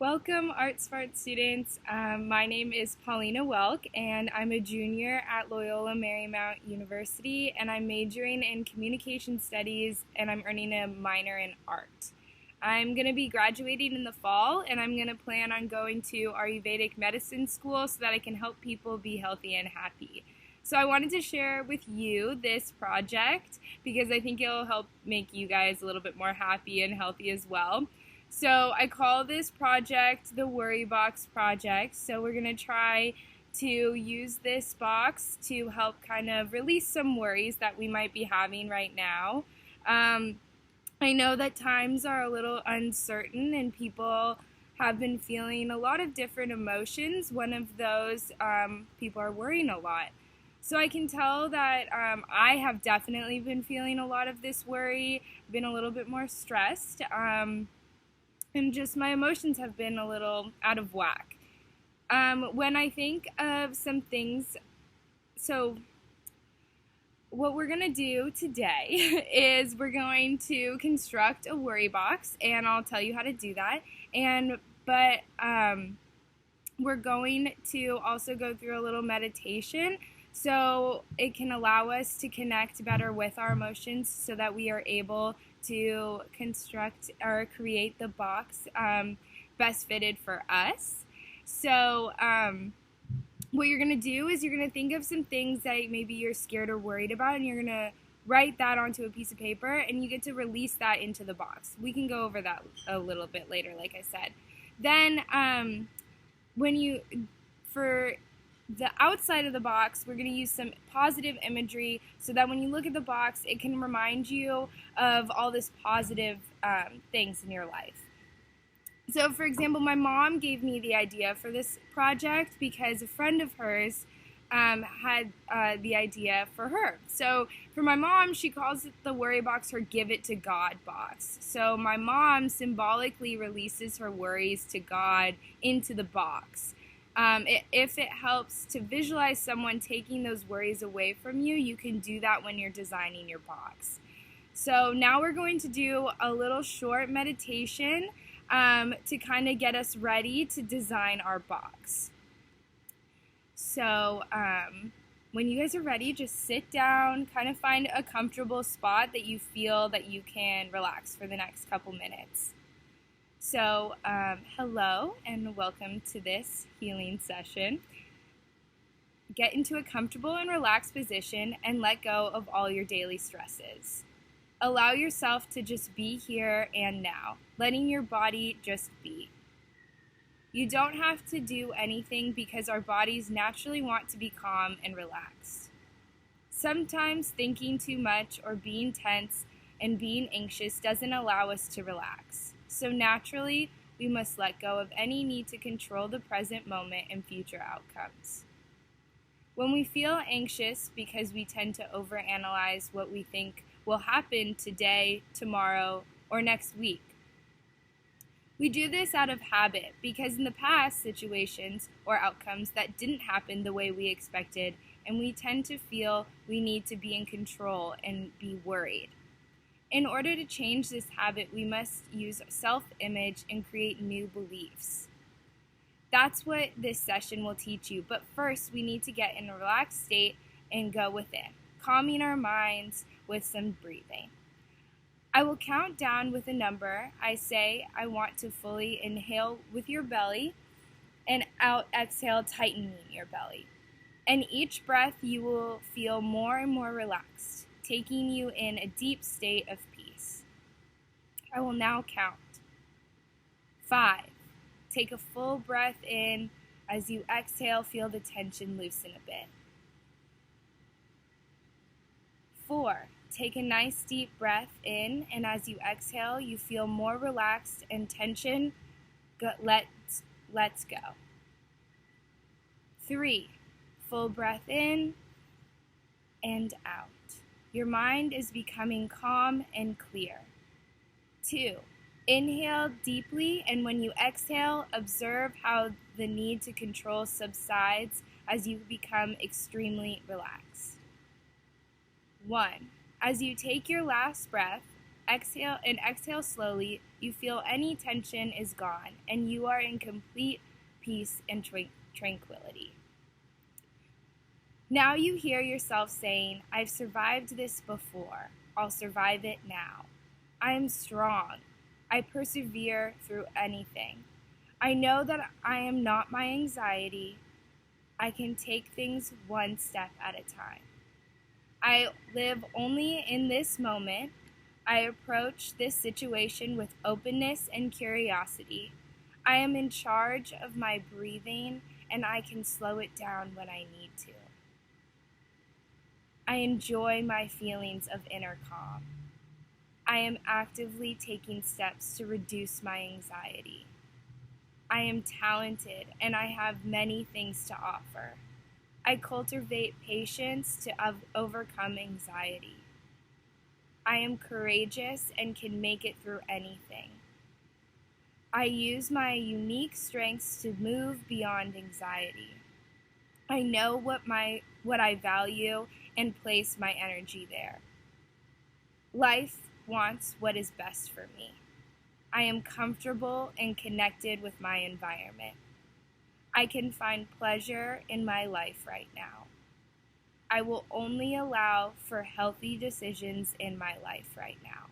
Welcome, ARTsmart students. My name is Paulina Welk, and I'm a junior at Loyola Marymount University, and I'm majoring in communication studies, and I'm earning a minor in art. I'm going to be graduating in the fall, and I'm going to plan on going to Ayurvedic medicine school so that I can help people be healthy and happy. So I wanted to share with you this project because I think it'll help make you guys a little bit more happy and healthy as well. So I call this project the Worry Box Project. So we're going to try to use this box to help kind of release some worries that we might be having right now. I know that times are a little uncertain and people have been feeling a lot of different emotions. One of those, people are worrying a lot. So I can tell that I have definitely been feeling a lot of this worry, been a little bit more stressed. And just my emotions have been a little out of whack. When I think of some things, so what we're going to do today is we're going to construct a worry box, and I'll tell you how to do that. But we're going to also go through a little meditation so it can allow us to connect better with our emotions so that we are able to construct or create the box best fitted for us. So what you're going to do is you're going to think of some things that maybe you're scared or worried about, and you're going to write that onto a piece of paper, and you get to release that into the box. We can go over that a little bit later, like I said. Then for the outside of the box, we're going to use some positive imagery so that when you look at the box, it can remind you of all this positive things in your life. So, for example, my mom gave me the idea for this project because a friend of hers had the idea for her. So, for my mom, she calls it the worry box her give it to God box. So, my mom symbolically releases her worries to God into the box. If it helps to visualize someone taking those worries away from you, you can do that when you're designing your box. So now we're going to do a little short meditation to kind of get us ready to design our box. So when you guys are ready, just sit down, kind of find a comfortable spot that you feel that you can relax for the next couple minutes. So, hello and welcome to this healing session. Get into a comfortable and relaxed position and let go of all your daily stresses. Allow yourself to just be here and now, letting your body just be. You don't have to do anything because our bodies naturally want to be calm and relaxed. Sometimes thinking too much or being tense and being anxious doesn't allow us to relax. So naturally, we must let go of any need to control the present moment and future outcomes. When we feel anxious because we tend to overanalyze what we think will happen today, tomorrow, or next week. We do this out of habit because in the past, situations or outcomes that didn't happen the way we expected, and we tend to feel we need to be in control and be worried. In order to change this habit, we must use self-image and create new beliefs. That's what this session will teach you, but first we need to get in a relaxed state and go within, calming our minds with some breathing. I will count down with a number. I say I want to fully inhale with your belly and out exhale, tightening your belly. And each breath you will feel more and more relaxed, taking you in a deep state of peace. I will now count. 5. Take a full breath in. As you exhale, feel the tension loosen a bit. 4. Take a nice deep breath in, and as you exhale, you feel more relaxed and tension let's go. 3. Full breath in and out. Your mind is becoming calm and clear. 2. Inhale deeply, and when you exhale, observe how the need to control subsides as you become extremely relaxed. 1. As you take your last breath, exhale slowly, you feel any tension is gone, and you are in complete peace and tranquility. Now you hear yourself saying, I've survived this before. I'll survive it now. I am strong. I persevere through anything. I know that I am not my anxiety. I can take things one step at a time. I live only in this moment. I approach this situation with openness and curiosity. I am in charge of my breathing, and I can slow it down when I need to. I enjoy my feelings of inner calm. I am actively taking steps to reduce my anxiety. I am talented, and I have many things to offer. I cultivate patience to overcome anxiety. I am courageous and can make it through anything. I use my unique strengths to move beyond anxiety. I know what I value and place my energy there. Life wants what is best for me. I am comfortable and connected with my environment. I can find pleasure in my life right now. I will only allow for healthy decisions in my life right now.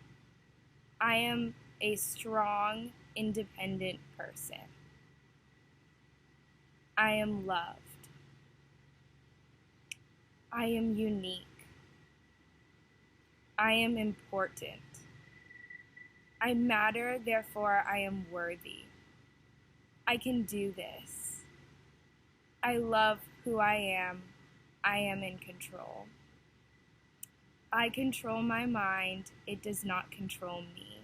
I am a strong, independent person. I am loved. I am unique. I am important. I matter, therefore I am worthy. I can do this. I love who I am. I am in control. I control my mind. It does not control me.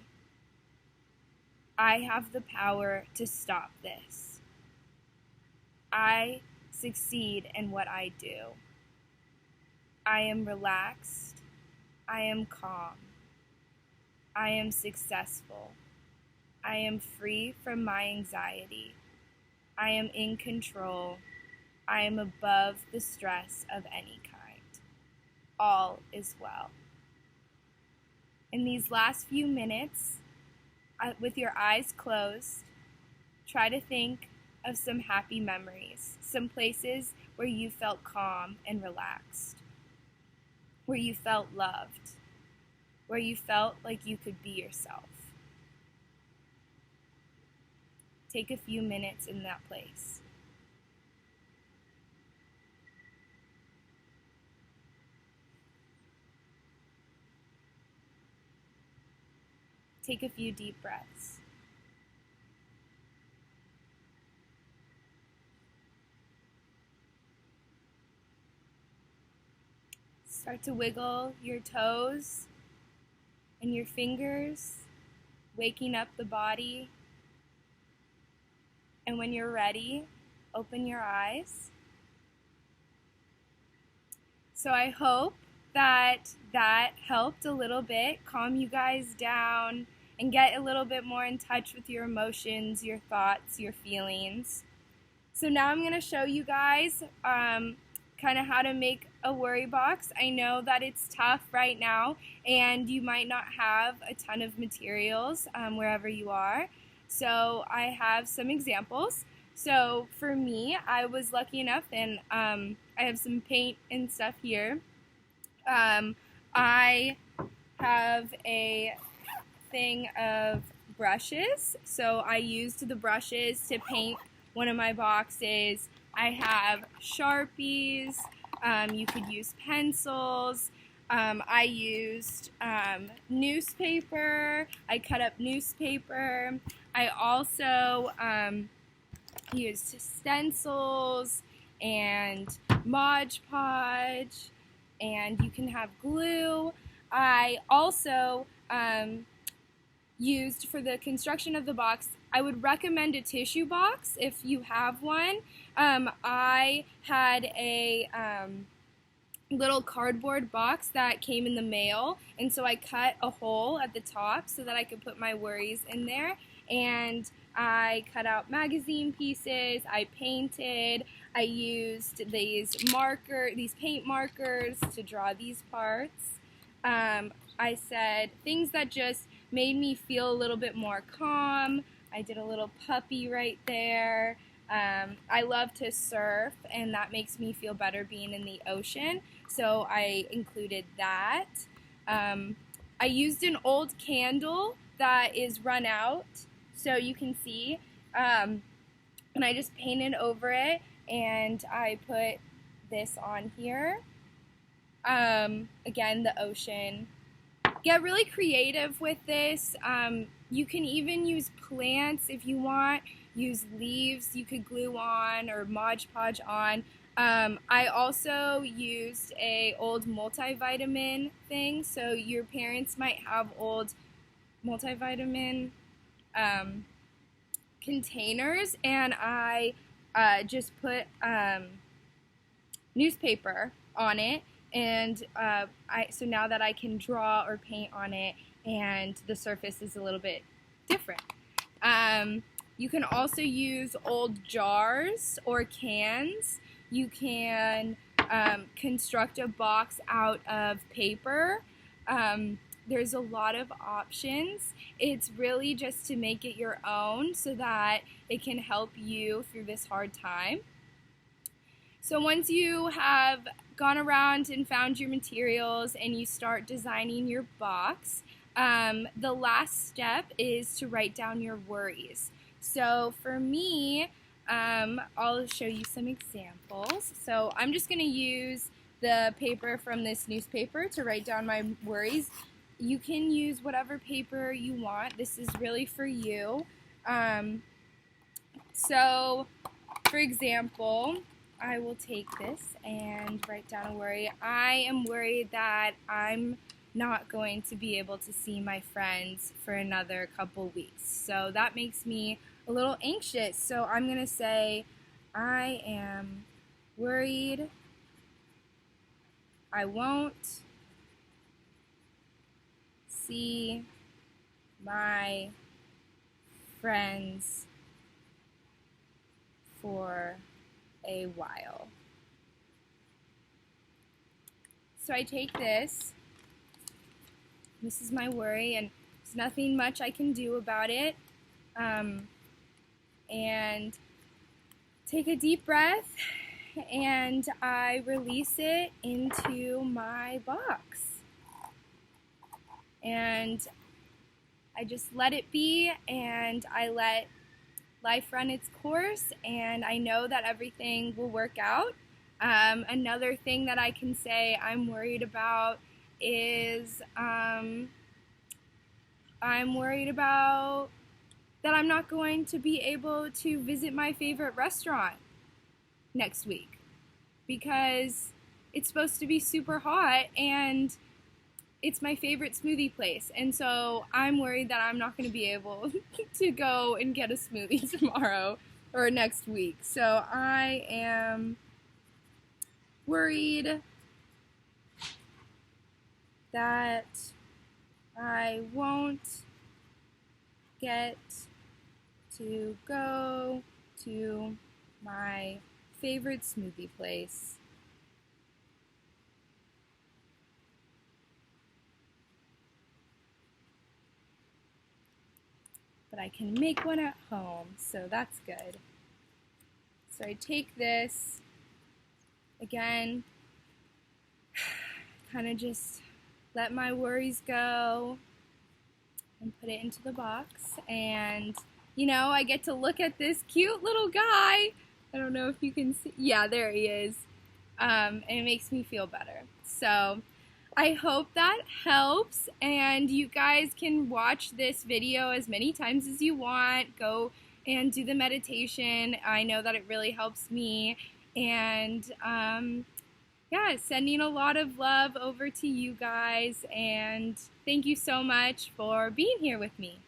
I have the power to stop this. I succeed in what I do. I am relaxed. I am calm. I am successful. I am free from my anxiety. I am in control. I am above the stress of any kind. All is well. In these last few minutes, with your eyes closed, try to think of some happy memories, some places where you felt calm and relaxed, where you felt loved, where you felt like you could be yourself. Take a few minutes in that place. Take a few deep breaths. Start to wiggle your toes and your fingers, waking up the body. And when you're ready, open your eyes. So I hope that helped a little bit, calm you guys down, and get a little bit more in touch with your emotions, your thoughts, your feelings. So now I'm going to show you guys kind of how to make a worry box. I know that it's tough right now, and you might not have a ton of materials wherever you are. So I have some examples. So for me, I was lucky enough, and I have some paint and stuff here. I have a thing of brushes, so I used the brushes to paint one of my boxes. I have Sharpies, you could use pencils, I used newspaper, I cut up newspaper, I also used stencils and Mod Podge, and you can have glue. I also used, for the construction of the box, I would recommend a tissue box if you have one. I had a little cardboard box that came in the mail, and so I cut a hole at the top so that I could put my worries in there, and I cut out magazine pieces, I painted, I used these paint markers to draw these parts. I said things that just made me feel a little bit more calm. I did a little puppy right there. I love to surf, and that makes me feel better being in the ocean, so I included that. I used an old candle that is run out, so you can see, and I just painted over it, and I put this on here. Again, the ocean. Get really creative with this. You can even use plants if you want. Use leaves you could glue on or Mod Podge on. I also used a old multivitamin thing, so your parents might have old multivitamin containers, and I just put newspaper on it, and so now that I can draw or paint on it, and the surface is a little bit different. You can also use old jars or cans. You can construct a box out of paper. There's a lot of options. It's really just to make it your own so that it can help you through this hard time. So once you have gone around and found your materials and you start designing your box, the last step is to write down your worries. So for me, I'll show you some examples. So I'm just going to use the paper from this newspaper to write down my worries. You can use whatever paper you want. This is really for you. So for example, I will take this and write down a worry. I am worried that I'm not going to be able to see my friends for another couple weeks. So that makes me a little anxious. So I'm going to say, I am worried I won't see my friends for a while. So I take this. This is my worry, and there's nothing much I can do about it. And take a deep breath, and I release it into my box. And I just let it be, and I let life run its course, and I know that everything will work out. Another thing that I can say I'm worried about is I'm worried about that I'm not going to be able to visit my favorite restaurant next week because it's supposed to be super hot and it's my favorite smoothie place, and so I'm worried that I'm not going to be able to go and get a smoothie tomorrow or next week. So I am worried that I won't get to go to my favorite smoothie place. But I can make one at home, so that's good. So I take this, again, kind of just let my worries go and put it into the box, and you know, I get to look at this cute little guy. I don't know if you can see, yeah, there he is, and it makes me feel better. So I hope that helps, and you guys can watch this video as many times as you want. Go and do the meditation. I know that it really helps me, and yeah, sending a lot of love over to you guys, and thank you so much for being here with me.